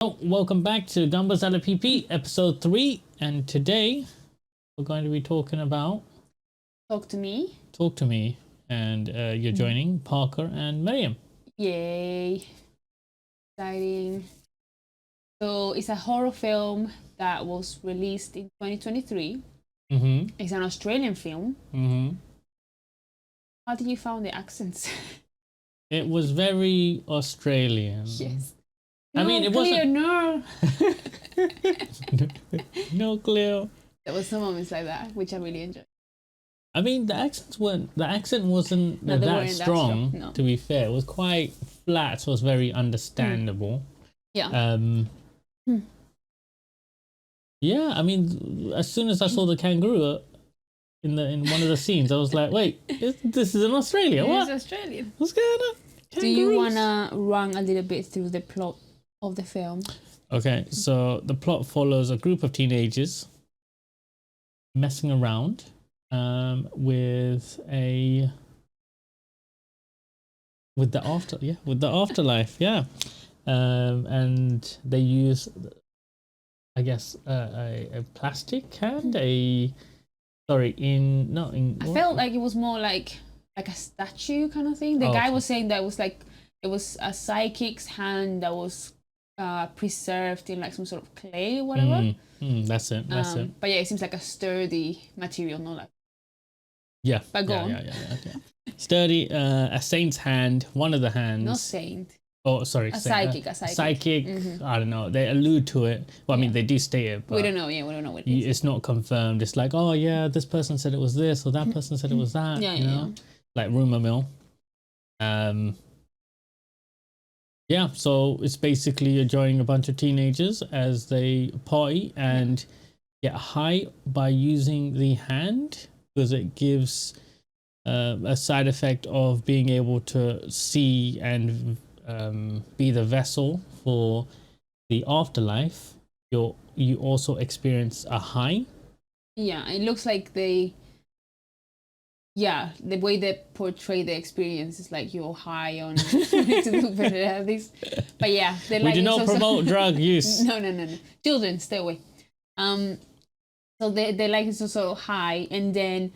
Oh, welcome back to Gambas at a PP, episode 3, and today we're going to be talking about Talk to me. Talk to Me, and you're joining Parker and Miriam. Yay. Exciting. So it's a horror film that was released in 2023. It's an Australian film. How did you find the accents? It was very Australian. Yes. I mean, it wasn't... No. No, Cleo. There was some moments like that, which I really enjoyed. I mean, the accent wasn't No, that strong, No. to be fair. It was quite flat, so it was very understandable. Yeah. Yeah, I mean, as soon as I saw the kangaroo in one of the scenes, I was like, wait, this is in Australia? What? It's Australian. What's going on? Do you want to run a little bit through the plot of the film? Okay, so the plot follows a group of teenagers messing around with the afterlife, yeah. And they use, I guess, a plastic hand, I felt like it was more like a statue kind of thing. The guy was saying that it was a psychic's hand that was preserved in like some sort of clay or whatever. That's it. But yeah, it seems like a sturdy material, not like. Yeah. But go on. Yeah. Sturdy, a saint's hand, one of the hands. Not saint. Oh, sorry. A psychic. I don't know. They allude to it. Well, I mean, they do state it, but we don't know. Yeah, we don't know what it is. It's not confirmed. It's like, oh yeah, this person said it was this, or that person said it was that. Yeah, you know? Like rumor mill. Yeah, so it's basically you're joining a bunch of teenagers as they party and get high by using the hand, because it gives a side effect of being able to see and be the vessel for the afterlife. You also experience a high. Yeah, it looks like the way they portray the experience is like you're high on to do better at this. But yeah, We do not promote drug use. No. Children, stay away. So they like it's also high, and then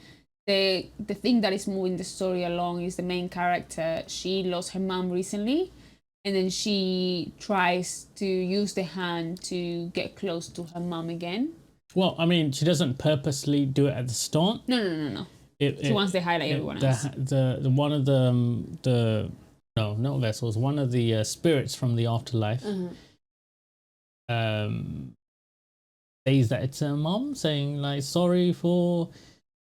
the thing that is moving the story along is the main character. She lost her mom recently, and then she tries to use the hand to get close to her mom again. Well, I mean, she doesn't purposely do it at the start. No. She wants to highlight everyone else. One of not vessels. One of the spirits from the afterlife. Says that it's her mom, saying like sorry for.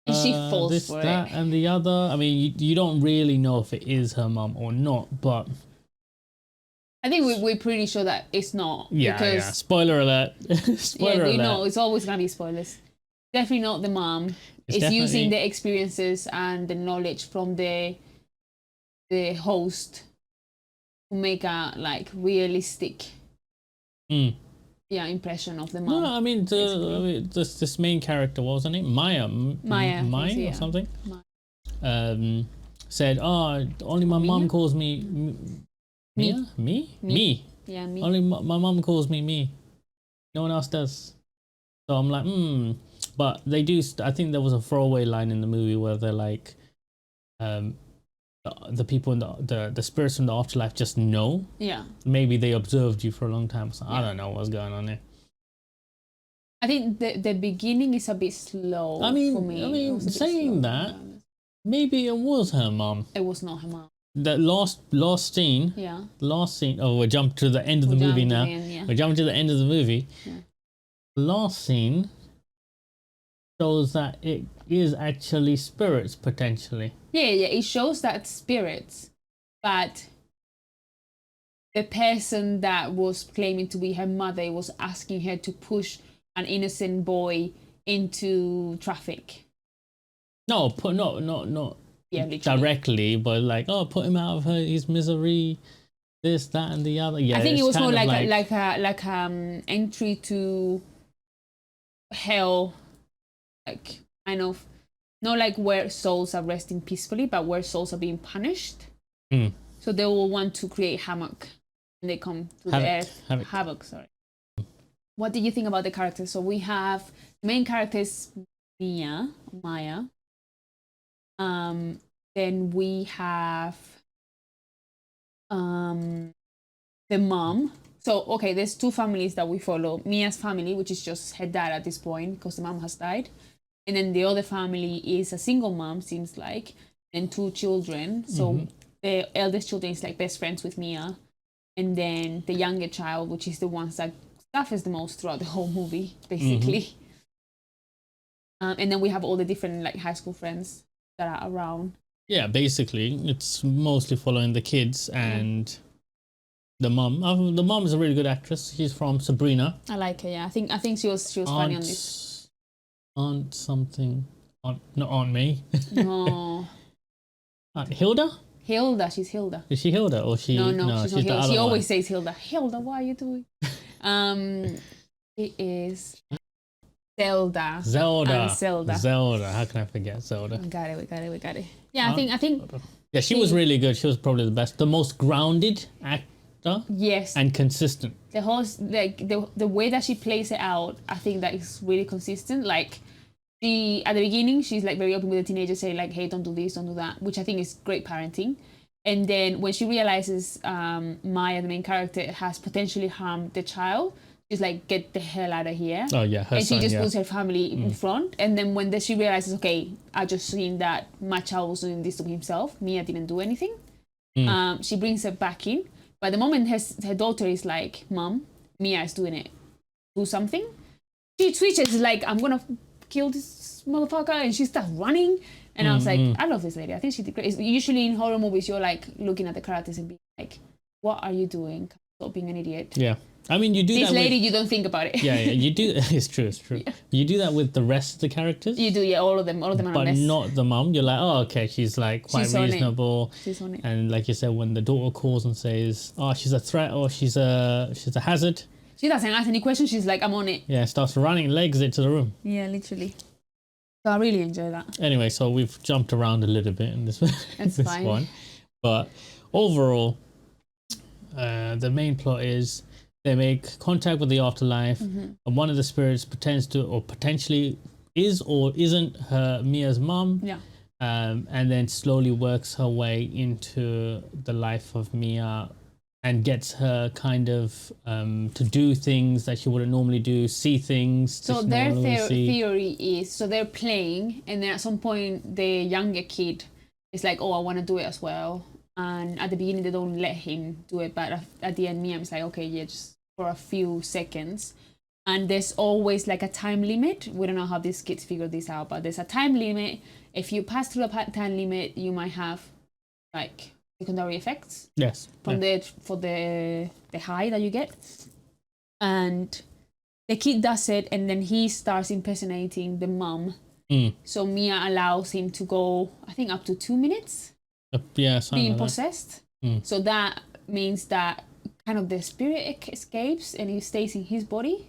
And she falls this, for that, it. and the other. I mean, you don't really know if it is her mom or not, but. I think we're pretty sure that it's not. Yeah. Spoiler alert. Spoiler alert. No, it's always gonna be spoilers. Definitely not the mom. It's using the experiences and the knowledge from the host to make a like realistic impression of the mom. No, I mean this main character, what was her name? Maya or something. Said, oh, only my mom calls me Mia? Me? Yeah, me. Only my mom calls me. No one else does. So I'm like, But they do. I think there was a throwaway line in the movie where they're like, the people in the spirits from the afterlife just know. Yeah. Maybe they observed you for a long time. So I don't know what's going on there. I think the beginning is a bit slow. I mean, for me. Saying that, maybe it was her mom. It was not her mom. The last scene. Yeah. Last scene. Oh, we jumped to the end of the movie now. We're jumping to the end of the movie. Yeah. Last scene shows that it is actually spirits potentially. Yeah. It shows that spirits, but the person that was claiming to be her mother was asking her to push an innocent boy into traffic. No, not yeah, literally. directly, but like, oh, put him out of his misery, this, that, and the other. Yeah, I think it was more like entry to hell, like kind of not like where souls are resting peacefully, but where souls are being punished. So they will want to create havoc and they come to Havoc, the Earth. Havoc. Sorry. What did you think about the characters? So we have the main character is Maya. Then we have the mom. So okay, there's two families that we follow. Mia's family, which is just her dad at this point because the mom has died, and then the other family is a single mom, seems like, and two children. So the eldest children is like best friends with Mia, and then the younger child, which is the ones that suffers the most throughout the whole movie, basically. And then we have all the different like high school friends that are around. Yeah, basically, it's mostly following the kids and the mum. The mum is a really good actress. She's from Sabrina. I like her. Yeah, I think she was funny on this. Aunt something. Not Aunt May. No. Aunt Hilda. Hilda. She's Hilda. Is she Hilda or she? No, she's not Hilda. She always says Hilda. Hilda, what are you doing? It is Zelda. Zelda. How can I forget Zelda? We got it. Yeah, I think. Yeah, she was really good. She was probably the best, the most grounded actor. Yes. And consistent. The whole the way that she plays it out, I think that is really consistent. Like she at the beginning, she's like very open with the teenagers, say like, "Hey, don't do this, don't do that," which I think is great parenting. And then when she realizes Maya, the main character, has potentially harmed the child, she's like, "Get the hell out of here!" Oh yeah, and she just puts her family in front. And then when she realizes, okay, I just seen that my child was doing this to himself. Mia didn't do anything. She brings her back in. But the moment her daughter is like, "Mom, Mia is doing it. Do something." She switches like, "I'm gonna kill this motherfucker," and she starts running. And I was like, I love this lady. I think she did great. Usually in horror movies, you're like looking at the characters and being like, "What are you doing? Stop being an idiot." Yeah. I mean, you do this that lady, you don't think about it. Yeah, you do. It's true. Yeah. You do that with the rest of the characters. You do, yeah, all of them are but a mess. Not the mum. You're like, oh, okay, she's like quite reasonable. She's on it. And like you said, when the daughter calls and says, "Oh, she's a threat," or she's a hazard, she doesn't ask any questions. She's like, "I'm on it." Yeah, starts running, legs into the room. Yeah, literally. So I really enjoy that. Anyway, so we've jumped around a little bit in this That's this fine. one, but overall, the main plot is they make contact with the afterlife, and one of the spirits pretends to, or potentially is or isn't Mia's mum. Yeah. And then slowly works her way into the life of Mia and gets her kind of to do things that she wouldn't normally do, see things. So their theory is, so they're playing, and then at some point the younger kid is like, "Oh, I want to do it as well." And at the beginning they don't let him do it, but at the end Mia is like, "Okay, yeah, just for a few seconds." And there's always like a time limit. We don't know how these kids figure this out, but there's a time limit. If you pass through the time limit, you might have like secondary effects. Yes. From the high that you get. And the kid does it, and then he starts impersonating the mom. So Mia allows him to go, I think, up to 2 minutes. Being like possessed. So that means that kind of the spirit escapes and it stays in his body,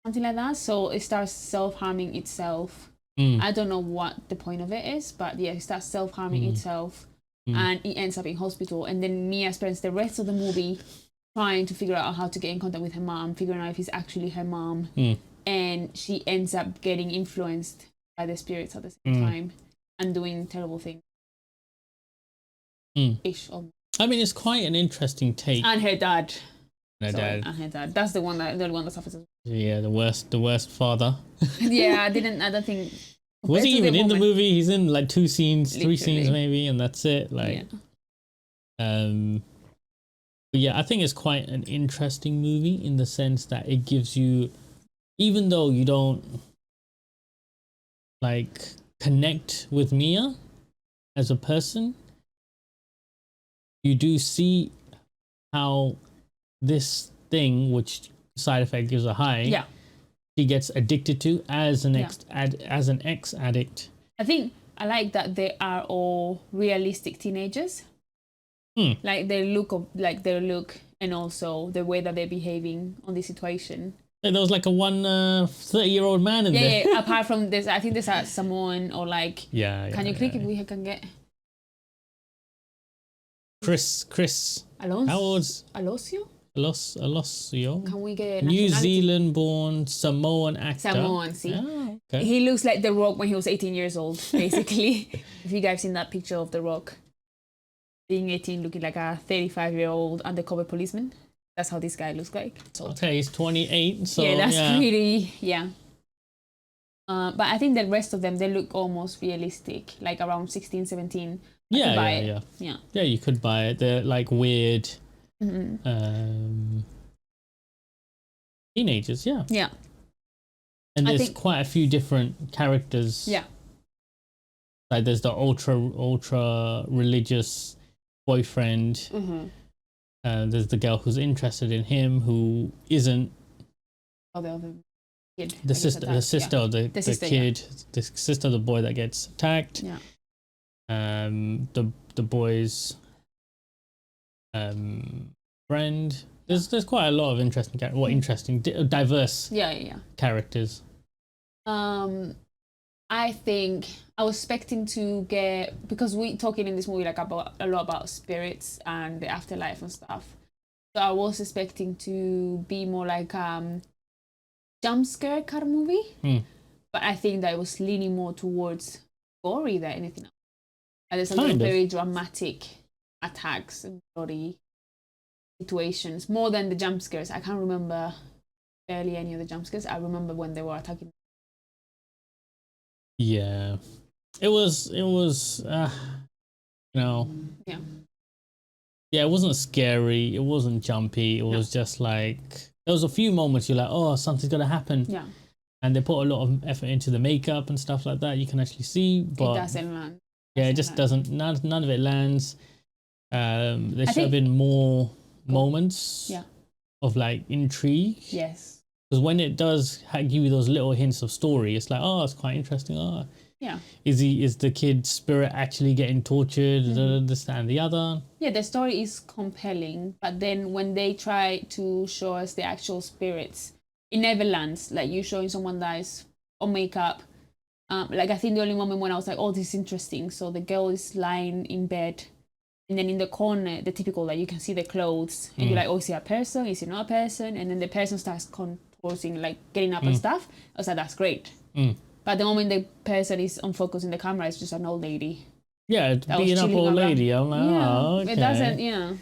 something like that. So it starts self-harming itself. I don't know what the point of it is, but yeah, it starts self-harming itself, and it ends up in hospital. And then Mia spends the rest of the movie trying to figure out how to get in contact with her mom, figuring out if he's actually her mom, and she ends up getting influenced by the spirits at the same time and doing terrible things. I mean, it's quite an interesting take. And her dad. And her dad. That's the one that suffers. Yeah, the worst father. Yeah, I don't think. Was he even in the movie? He's in like 2 scenes, Literally. 3 scenes maybe, and that's it. Like, but yeah, I think it's quite an interesting movie in the sense that it gives you, even though you don't like connect with Mia as a person, you do see how this thing, which side effect gives a high, she gets addicted to as an ex-addict. I think I like that they are all realistic teenagers. Like their look and also the way that they're behaving on this situation. There was like a 30-year-old man in there. Yeah, apart from this, I think there's a Samoan or like... Can you click if we can get... Chris. How old's Alosio? Alosio? Can we get a New nationality? Zealand-born Samoan actor. Samoan, see? Ah, okay. He looks like The Rock when he was 18 years old, basically. If you guys seen that picture of The Rock being 18, looking like a 35-year-old undercover policeman, that's how this guy looks like. So, Okay, he's 28, so yeah, that's pretty, yeah. But I think the rest of them, they look almost realistic, like around 16, 17. Yeah. Yeah, you could buy it. They're like weird teenagers, yeah. Yeah. And there's quite a few different characters. Yeah. Like there's the ultra religious boyfriend. There's the girl who's interested in him who isn't. Oh, the other kid. The sister of the kid, the sister of the boy that gets attacked. Yeah. The boy's friend. There's quite a lot of interesting diverse characters. I think I was expecting to get, because we talking in this movie like about a lot about spirits and the afterlife and stuff. So I was expecting to be more like jump scare kind of movie. But I think that it was leaning more towards gory than anything else. And there's a lot of very dramatic attacks and bloody situations, more than the jump scares. I can't remember barely any of the jump scares. I remember when they were attacking. Yeah, it was it wasn't scary, it wasn't jumpy, it was just like there was a few moments you're like, oh, something's gonna happen. Yeah. And they put a lot of effort into the makeup and stuff like that, you can actually see, but it doesn't land. It just doesn't, none of it lands. There should have been more moments of like intrigue. Yes. Because when it does give you those little hints of story, it's like, oh, it's quite interesting. Oh, yeah. Is the kid's spirit actually getting tortured? This, that, and the other. Yeah, the story is compelling, but then when they try to show us the actual spirits, it never lands. Like you showing someone that is on makeup. Like I think the only moment when I was like, oh, this is interesting. So the girl is lying in bed, and then in the corner, the typical, like you can see the clothes, and you're like, oh, is it a person? Is it not a person? And then the person starts contorting, like getting up and stuff. I was like, that's great. But the moment the person is on focus in the camera, it's just an old lady. Yeah, beating up old lady. I'm like, oh, okay. It doesn't, You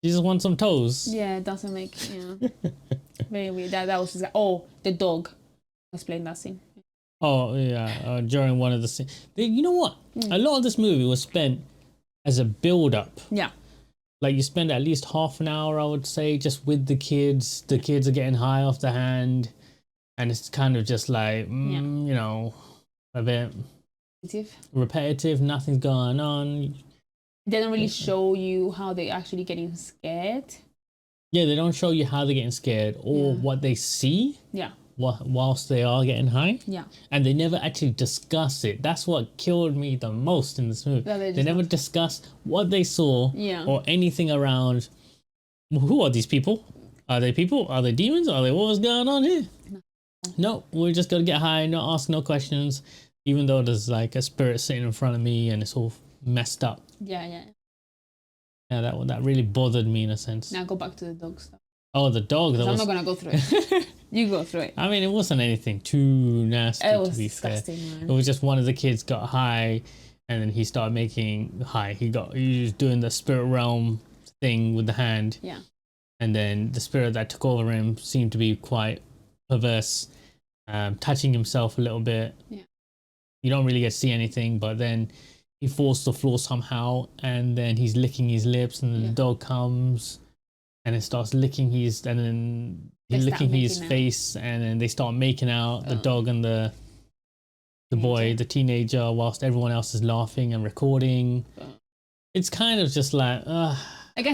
just want some toes. Yeah, it doesn't make, very weird. That was just like, oh, the dog was playing that scene. Oh, yeah, during one of the scenes. You know what? A lot of this movie was spent as a build-up. Yeah. Like, you spend at least half an hour, I would say, just with the kids. The kids are getting high off the hand. And it's kind of just like, a bit repetitive. Nothing's going on. They don't really show you how they're actually getting scared. Yeah, they don't show you how they're getting scared or what they see. Yeah. Whilst they are getting high. Yeah. And they never actually discuss it. That's what killed me the most in this movie. They never discuss what they saw or anything around. Who are these people? Are they people? Are they demons? Are they what's going on here? No, we're just gonna get high, not ask no questions, even though there's like a spirit sitting in front of me and it's all messed up. Yeah, that really bothered me in a sense. Now go back to the dog stuff. Oh, the dog. I'm not gonna go through it. You go through it. I mean, it wasn't anything too nasty, it was to be disgusting, fair. Man. It was just one of the kids got high, and then he started making high. He was doing the spirit realm thing with the hand. Yeah. And then the spirit that took over him seemed to be quite perverse, touching himself a little bit. Yeah. You don't really get to see anything, but then he falls to the floor somehow, and then he's licking his lips, and then the dog comes and it starts licking his face, and then they start making out, the dog and the boy, the teenager, whilst everyone else is laughing and recording. It's kind of just like I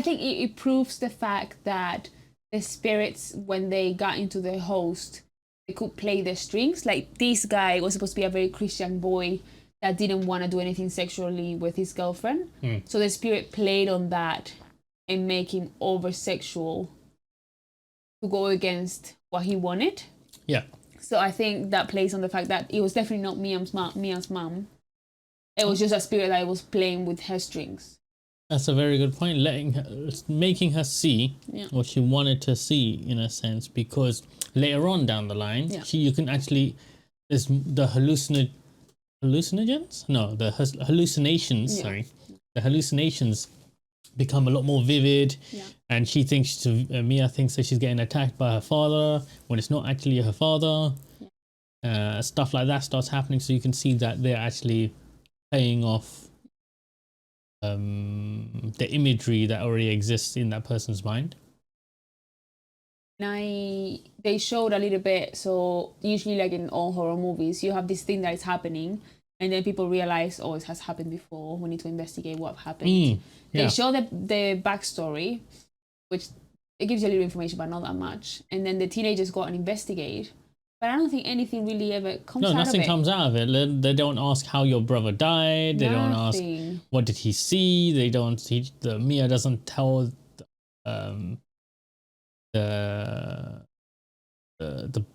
think it proves the fact that the spirits, when they got into the host, they could play the strings. Like this guy was supposed to be a very Christian boy that didn't want to do anything sexually with his girlfriend. So the spirit played on that and make him over sexual to go against what he wanted. Yeah. So I think that plays on the fact that it was definitely not Mia's mom. It was just a spirit that was playing with her strings. That's a very good point. Making her see what she wanted to see in a sense, because later on down the line, you can actually there's the hallucinogens. No, the hallucinations. Sorry, the hallucinations become a lot more vivid, and she thinks Mia thinks that she's getting attacked by her father when it's not actually her father. Stuff like that starts happening, so you can see that they're actually playing off the imagery that already exists in that person's mind. They showed a little bit, so usually like in all horror movies, you have this thing that is happening, and then people realize, oh, it has happened before, we need to investigate what happened. They show the backstory, which it gives you a little information but not that much, and then the teenagers go and investigate, but I don't think anything really ever comes out of it. No, nothing comes out of it. They don't ask how your brother died. They don't ask what did he see. They don't. Mia doesn't tell the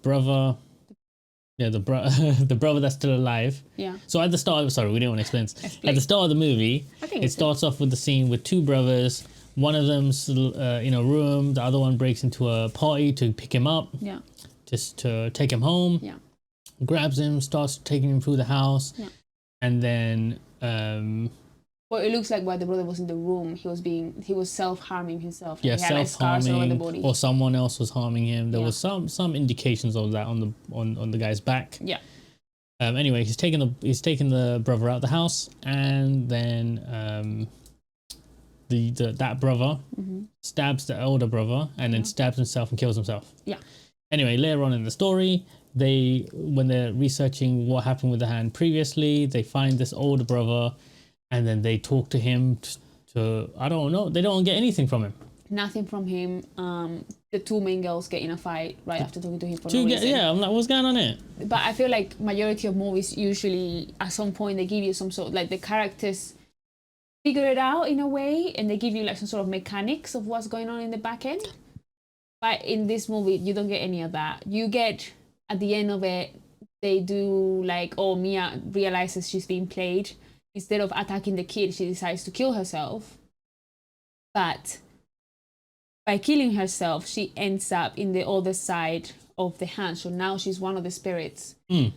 brother. Yeah, the brother that's still alive. Yeah. So at the start, sorry, we didn't want to explain. At the start of the movie, it starts off with the scene with two brothers. One of them's in a room. The other one breaks into a party to pick him up. Yeah. Just to take him home. Yeah. Grabs him, starts taking him through the house. Yeah. And then well, it looks like while the brother was in the room, he was self-harming himself. Yeah, self-harming, or someone else was harming him. There was some indications of that on the guy's back. Yeah. Anyway, he's taking the brother out the house, and then that brother stabs the older brother, and then stabs himself and kills himself. Yeah. Anyway, later on in the story, when they're researching what happened with the hand previously, they find this older brother, and then they talk to him to I don't know, they don't get anything from him. Nothing from him. The two main girls get in a fight right after talking to him for no reason. Yeah, I'm like, what's going on here? But I feel like majority of movies usually at some point they give you some sort of, like, the characters figure it out in a way, and they give you like some sort of mechanics of what's going on in the back end. But in this movie, you don't get any of that. You get, at the end of it, they do like, oh, Mia realizes she's being played. Instead of attacking the kid, she decides to kill herself. But by killing herself, she ends up in the other side of the hand. So now she's one of the spirits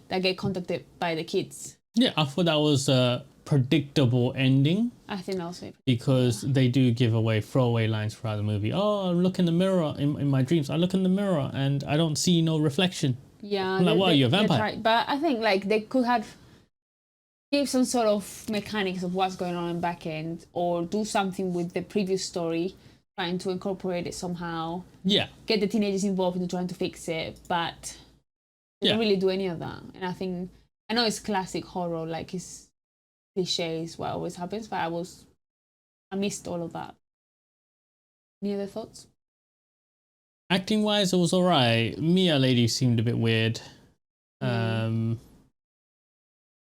that get contacted by the kids. Yeah, I thought that was a predictable ending. I think also because they do give away throwaway lines throughout the movie. Oh, I look in the mirror in my dreams. I look in the mirror and I don't see no reflection. Yeah, I'm like, well, you're a vampire. But I think like they could have give some sort of mechanics of what's going on in back end, or do something with the previous story, trying to incorporate it somehow. Yeah. Get the teenagers involved into trying to fix it, but they don't really do any of that. And I know it's classic horror, like it's cliches, what always happens, but I missed all of that. Any other thoughts? Acting wise, it was alright. Mia lady seemed a bit weird.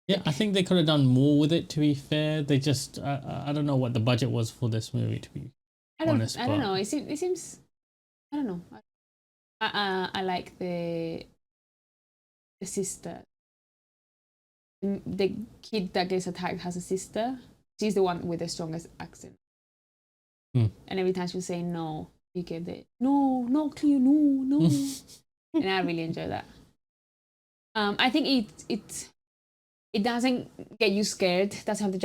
Yeah, I think they could have done more with it, to be fair. They just I don't know what the budget was for this movie, to be honest. I don't know. It seems I don't know. I like the sister. The kid that gets attacked has a sister. She's the one with the strongest accent. And every time she was saying no, you get the no, Cleo, no. And I really enjoy that. I think it doesn't get you scared. It doesn't have the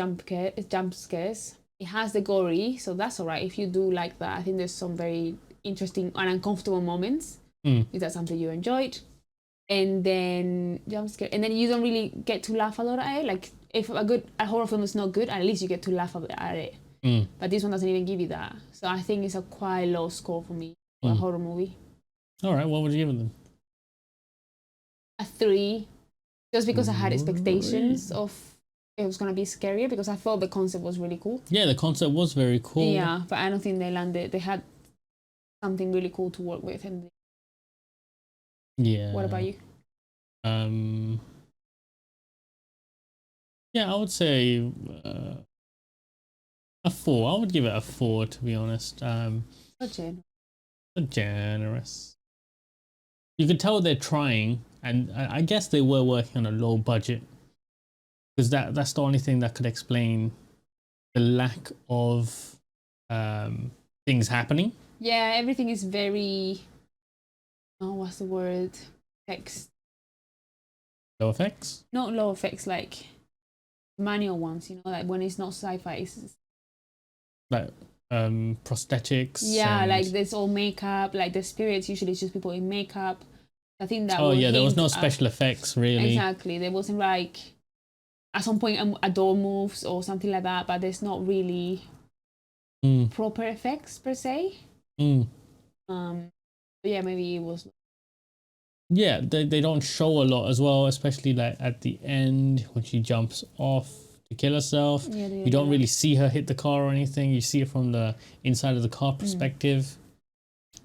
jump scares. It has the gory, so that's all right. If you do like that, I think there's some very interesting and uncomfortable moments. If that's something you enjoyed. And then jump scare, and then you don't really get to laugh a lot at it. Like if a horror film is not good, at least you get to laugh at it. But this one doesn't even give you that. So I think it's a quite low score for me for a horror movie. All right, what would you give it then? A 3, just because I had expectations of it was gonna be scarier, because I thought the concept was really cool. Yeah, the concept was very cool. Yeah, but I don't think they landed. They had something really cool to work with, and yeah. What about you? Yeah, I would say a 4. I would give it a 4, to be honest. So generous. You could tell they're trying, and I guess they were working on a low budget, because that's the only thing that could explain the lack of things happening. Yeah, everything is very, oh, what's the word? Effects. Low effects. Not low effects, like manual ones, you know, like when it's not sci-fi. Like prosthetics. Yeah, and... like there's all makeup, like the spirits usually it's just people in makeup. I think that Oh will yeah, there was no hint at- special effects really. Exactly. There wasn't like at some point a door moves or something like that, but there's not really proper effects per se. But yeah, maybe it was. Yeah, they don't show a lot as well, especially like at the end when she jumps off to kill herself. Yeah, you don't really see her hit the car or anything. You see it from the inside of the car perspective.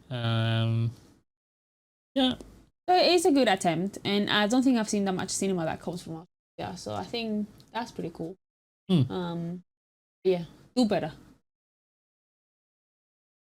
Yeah. So it is a good attempt, and I don't think I've seen that much cinema that comes from Australia. So I think that's pretty cool. Yeah, do better.